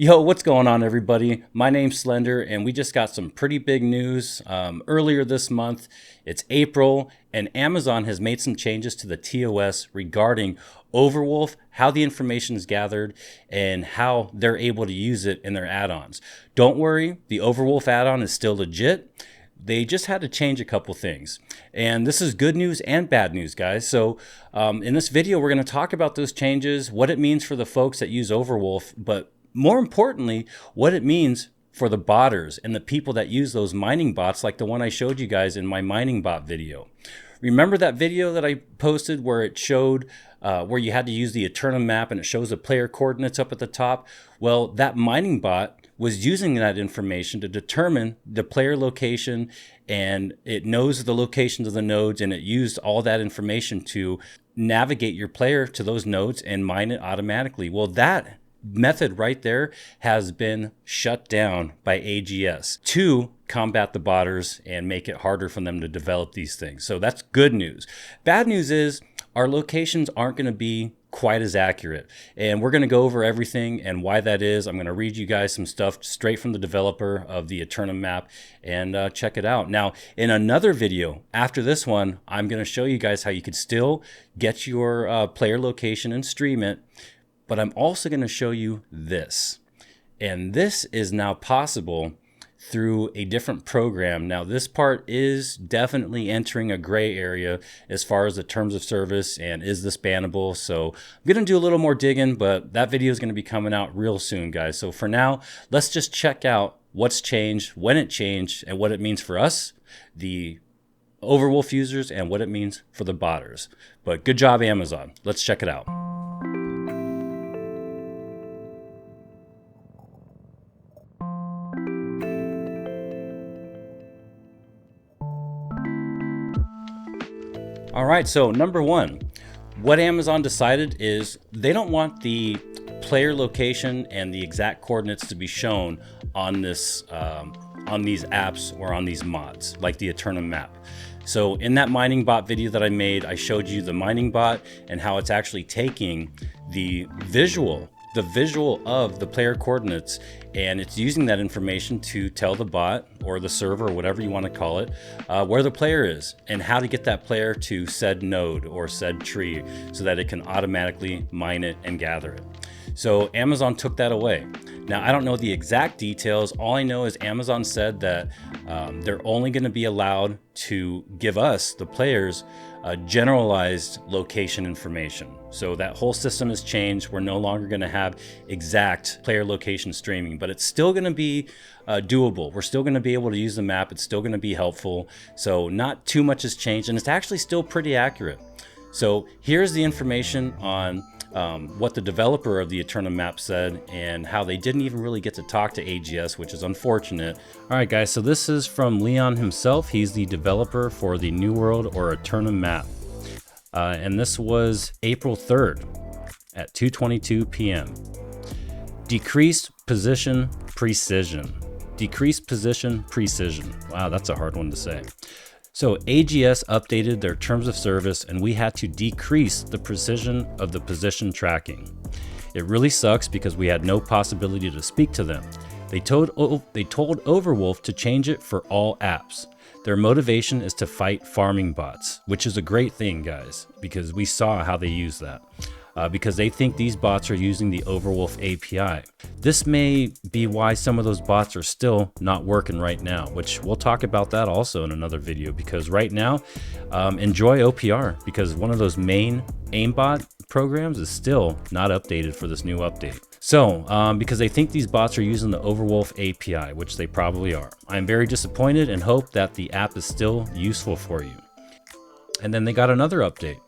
Yo, what's going on, everybody? My name's Slender, and we just got some pretty big news earlier this month. It's April, and Amazon has made some changes to the TOS regarding Overwolf, how the information is gathered, and how they're able to use it in their add-ons. Don't worry, the Overwolf add-on is still legit. They just had to change a couple things. And this is good news and bad news, guys. So in this video, we're going to talk about those changes, what it means for the folks that use Overwolf, but more importantly, what it means for the botters and the people that use those mining bots like the one I showed you guys in my mining bot video. Remember that video that I posted where it showed where you had to use the Eternum map and it shows the player coordinates up at the top? Well, that mining bot was using that information to determine the player location, and it knows the locations of the nodes, and it used all that information to navigate your player to those nodes and mine it automatically. Well, that method right there has been shut down by AGS to combat the botters and make it harder for them to develop these things. So that's good news. Bad news is our locations aren't going to be quite as accurate, and we're going to go over everything and why that is. I'm going to read you guys some stuff straight from the developer of the Eternum map, and check it out. Now, in another video after this one, I'm going to show you guys how you could still get your player location and stream it. But I'm also going to show you this. And this is now possible through a different program. Now, this part is definitely entering a gray area as far as the terms of service and is this bannable. So I'm going to do a little more digging, but that video is going to be coming out real soon, guys. So for now, let's just check out what's changed, when it changed, and what it means for us, the Overwolf users, and what it means for the botters. But good job, Amazon. Let's check it out. All right, so number one, what Amazon decided is they don't want the player location and the exact coordinates to be shown on this on these apps or on these mods like the Eternum map. So in that mining bot video that I made, I showed you the mining bot and how it's actually taking the visual of the player coordinates, and it's using that information to tell the bot or the server or whatever you want to call it where the player is and how to get that player to said node or said tree so that it can automatically mine it and gather it. So Amazon took that away. Now, I don't know the exact details. All I know is Amazon said that they're only going to be allowed to give us, the players, generalized location information. So that whole system has changed. We're no longer going to have exact player location streaming, but it's still going to be doable. We're still going to be able to use the map. It's still going to be helpful. So not too much has changed, and it's actually still pretty accurate. So here's the information on what the developer of the Eternum map said and how they didn't even really get to talk to AGS, which is unfortunate. All right, guys, so this is from Leon himself. He's the developer for the New World or Eternum map. And this was April 3rd at 2:22 p.m. Decreased position precision. Decreased position precision. Wow, that's a hard one to say. So AGS updated their terms of service and we had to decrease the precision of the position tracking. It really sucks because we had no possibility to speak to them. They told Overwolf to change it for all apps. Their motivation is to fight farming bots, which is a great thing, guys, because we saw how they use that. Because they think these bots are using the Overwolf API. This may be why some of those bots are still not working right now, which we'll talk about that also in another video, because right now, enjoy OPR, because one of those main aimbot programs is still not updated for this new update. So, because they think these bots are using the Overwolf API, which they probably are. I'm very disappointed and hope that the app is still useful for you. And then they got another update.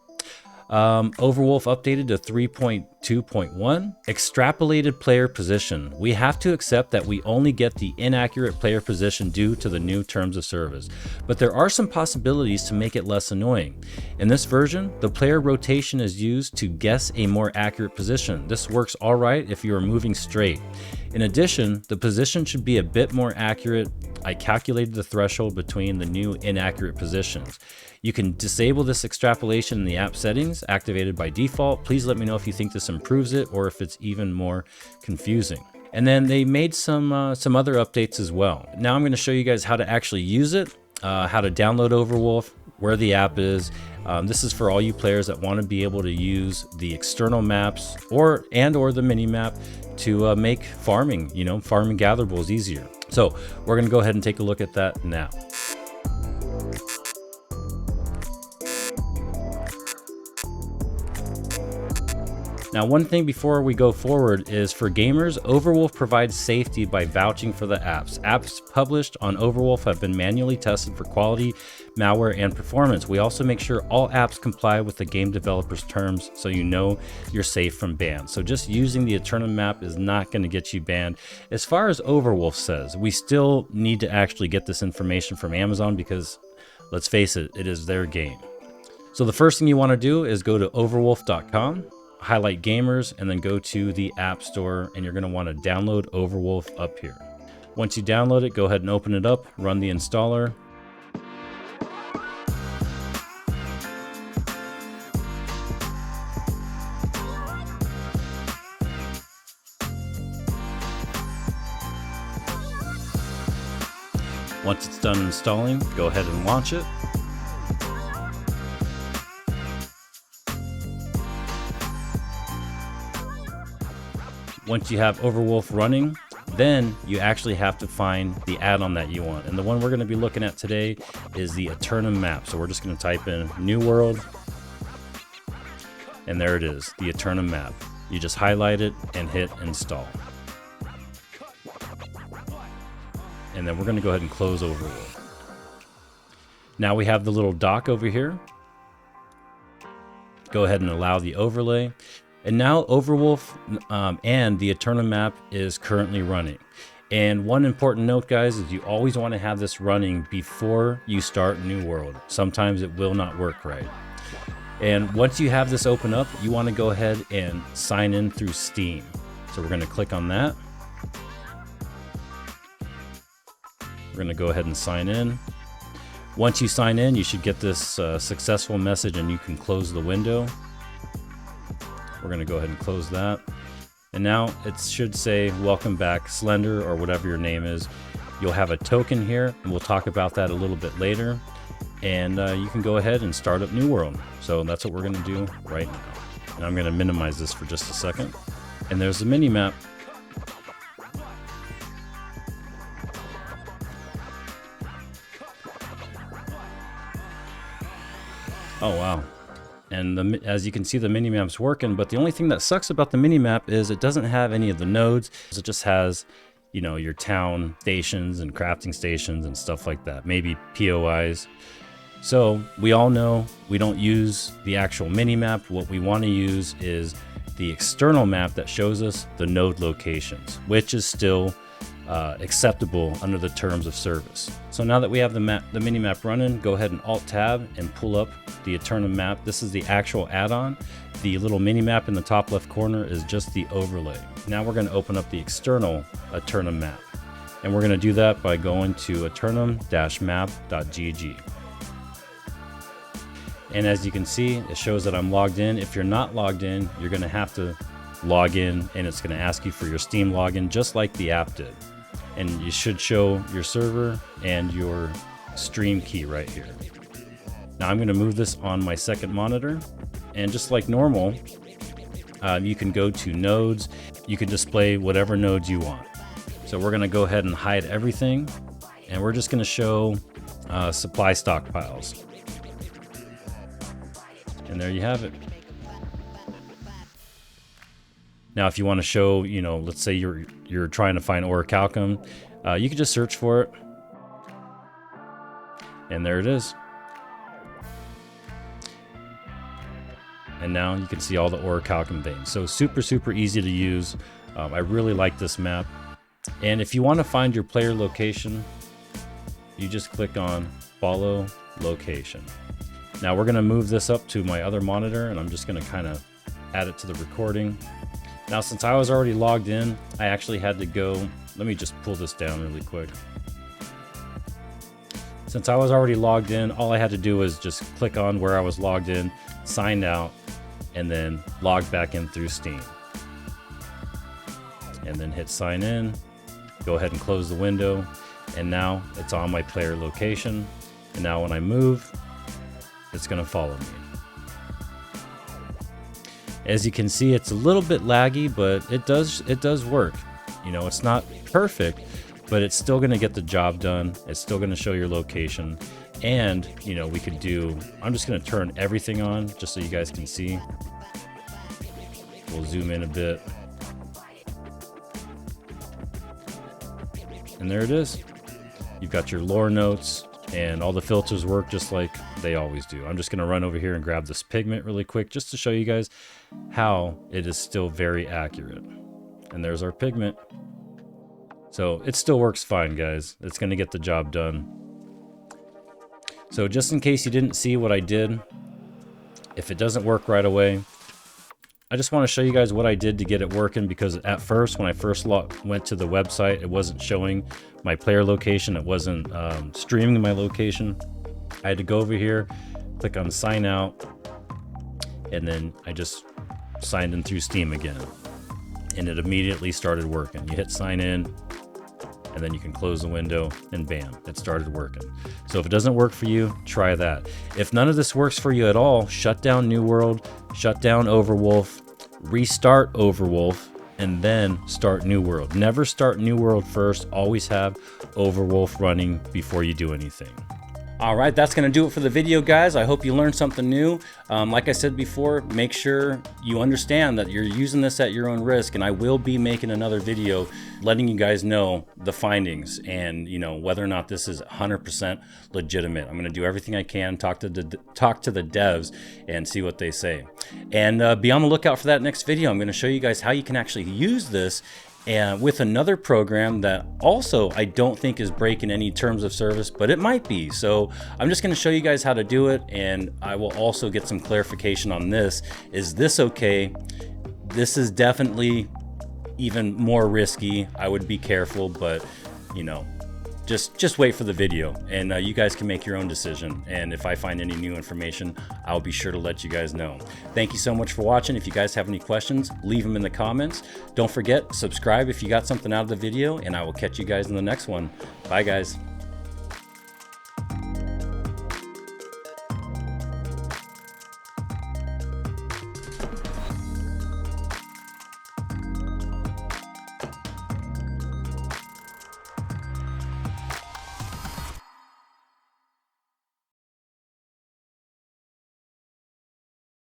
Overwolf updated to 3.2.1. Extrapolated player position. We have to accept that we only get the inaccurate player position due to the new terms of service, but there are some possibilities to make it less annoying. In this version, the player rotation is used to guess a more accurate position. This works alright if you are moving straight. In addition, the position should be a bit more accurate. I calculated the threshold between the new inaccurate positions. You can disable this extrapolation in the app settings, activated by default. Please let me know if you think this improves it or if it's even more confusing. And then they made some other updates as well. Now I'm going to show you guys how to actually use it, how to download Overwolf, where the app is. This is for all you players that want to be able to use the external maps or the mini map to make farming, farming gatherables easier. So we're going to go ahead and take a look at that now. Now, one thing before we go forward is for gamers, Overwolf provides safety by vouching for the apps. Apps published on Overwolf have been manually tested for quality, malware, and performance. We also make sure all apps comply with the game developer's terms so you know you're safe from bans. So just using the Eternum map is not going to get you banned. As far as Overwolf says, we still need to actually get this information from Amazon because, let's face it, it is their game. So the first thing you want to do is go to overwolf.com. highlight gamers, and then go to the App Store, and you're going to want to download Overwolf up here. Once you download it, go ahead and open it up, run the installer. Once it's done installing, go ahead and launch it. Once you have Overwolf running, then you actually have to find the add-on that you want. And the one we're going to be looking at today is the Eternum map. So we're just going to type in New World, and there it is, the Eternum map. You just highlight it and hit install. And then we're going to go ahead and close Overwolf. Now we have the little dock over here. Go ahead and allow the overlay. And now Overwolf and the Eternum map is currently running. And one important note, guys, is you always want to have this running before you start New World. Sometimes it will not work right. And once you have this open up, you want to go ahead and sign in through Steam. So we're going to click on that. We're going to go ahead and sign in. Once you sign in, you should get this successful message and you can close the window. We're going to go ahead and close that. And now it should say, welcome back, Slender, or whatever your name is. You'll have a token here, and we'll talk about that a little bit later. And you can go ahead and start up New World. So that's what we're going to do right now. And I'm going to minimize this for just a second. And there's the mini map. Oh, wow. And as you can see, the mini-map's working, but the only thing that sucks about the mini-map is it doesn't have any of the nodes. It just has, your town stations and crafting stations and stuff like that, maybe POIs. So we all know we don't use the actual mini-map. What we want to use is the external map that shows us the node locations, which is still acceptable under the terms of service. So now that we have the mini map running, go ahead and Alt Tab and pull up the Eternum map. This is the actual add-on. The little mini map in the top left corner is just the overlay. Now we're going to open up the external Eternum map, and we're going to do that by going to eternum-map.gg. And as you can see, it shows that I'm logged in. If you're not logged in, you're going to have to log in, and it's going to ask you for your Steam login just like the app did. And you should show your server and your stream key right here. Now I'm going to move this on my second monitor, and just like normal, you can go to nodes. You can display whatever nodes you want. So we're going to go ahead and hide everything, and we're just going to show supply stockpiles. And there you have it. Now, if you want to show, let's say you're trying to find orichalcum, you can just search for it. And there it is. And now you can see all the orichalcum veins. So super, super easy to use. I really like this map. And if you want to find your player location, you just click on follow location. Now we're going to move this up to my other monitor, and I'm just going to kind of add it to the recording. Now, since I was already logged in, I actually had to go, let me just pull this down really quick. Since I was already logged in, all I had to do was just click on where I was logged in, signed out, and then log back in through Steam. and then hit sign in. Go ahead and close the window, and now it's on my player location. And now when I move, it's going to follow me. As you can see, it's a little bit laggy, but it does work. You know, it's not perfect, but it's still going to get the job done. It's still going to show your location. And, you know, we could do, I'm just going to turn everything on just so you guys can see. We'll zoom in a bit. And there it is. You've got your lore notes, and all the filters work just like they always do. I'm just going to run over here and grab this pigment really quick just to show you guys how it is still very accurate. And there's our pigment. So it still works fine, guys. It's going to get the job done. So just in case you didn't see what I did, if it doesn't work right away, I just want to show you guys what I did to get it working, because at first, when I first went to the website, it wasn't showing my player location. It wasn't streaming my location. I had to go over here, click on sign out, and then I just signed in through Steam again. And it immediately started working. You hit sign in, and then you can close the window, and bam, it started working. So if it doesn't work for you, try that. If none of this works for you at all, shut down New World, shut down Overwolf, restart Overwolf, and then start New World. Never start New World first. Always have Overwolf running before you do anything. All right, that's going to do it for the video, guys. I hope you learned something new. Like I said before, make sure you understand that you're using this at your own risk, and I will be making another video letting you guys know the findings and, you know, whether or not this is 100% legitimate. I'm going to do everything I can, talk to the devs and see what they say. And be on the lookout for that next video. I'm going to show you guys how you can actually use this and with another program that also I don't think is breaking any terms of service, but it might be. So I'm just going to show you guys how to do it, and I will also get some clarification on this. Is this okay? This is definitely even more risky. I would be careful, but you know, just wait for the video, and you guys can make your own decision. And if I find any new information, I'll be sure to let you guys know. Thank you so much for watching. If you guys have any questions, leave them in the comments. Don't forget, subscribe if you got something out of the video, and I will catch you guys in the next one. Bye, guys.